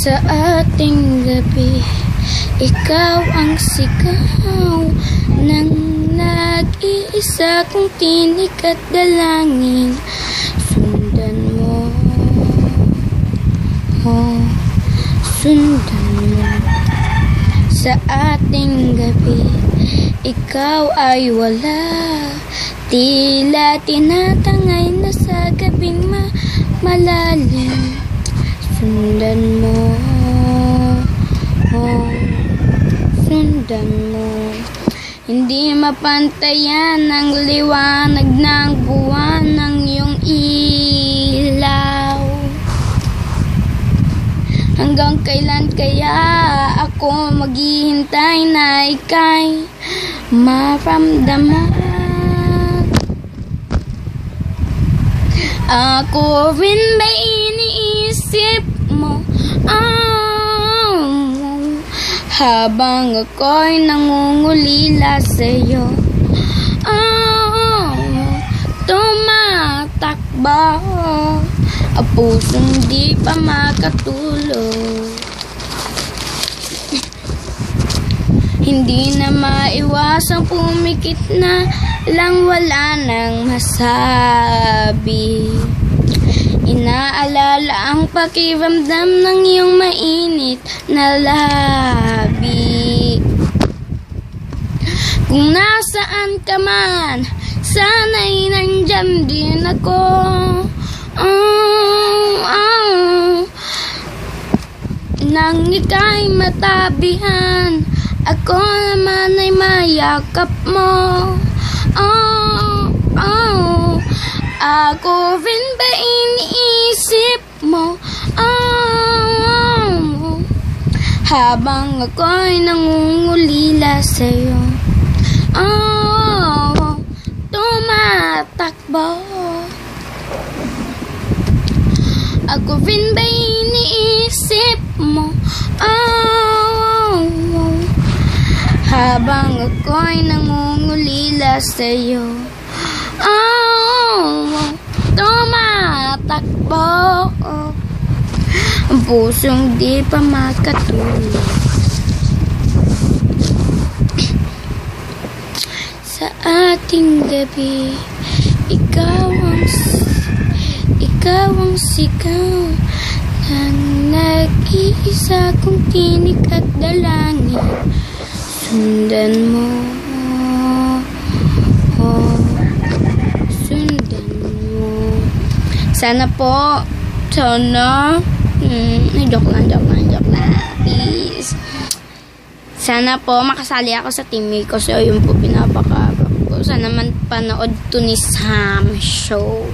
Sa ating gabi, ikaw ang sigaw ng nag-iisa kong tinig at dalangin. Sundan mo, oh, sundan mo. Sa ating gabi, ikaw ay wala, tila tinatangay na sa gabing malalim. Sundan mo, oh, sundan mo. Hindi mapantayan ang liwanag ng buwan ng iyong ilaw. Hanggang kailan kaya ako maghihintay na ika'y maramdaman? Ako rin ba iniisip mo? Habang ako'y nangungulila sa'yo, tumatakbo ang pusong di pa makatulog. Hindi na maiwasang pumikit na lang, wala nang masabi. Inaalala ang pakiramdam ng iyong mainit na labi. Kung nasaan ka man, sana'y nandyan din ako. Nang ika'y matabihan, ako naman ay mayakap mo. Ako rin ba iniisip mo? Habang ako'y nangungulila sa'yo, tumatakbo. Ako rin ba iniisip mo? Habang ako'y nangungulila sa'yo, tumatakbo. Ang pusong di pa makatulog. Sa ating gabi, ikaw ang sigaw ng nag-iisa kong tinig at dalangin. Sundan mo, oh, sundan mo. Sana po, joke lang, please. Sana po makasali ako sa team ko, so yun po pinapakabak ko. Sana man panood to ni Sam Show.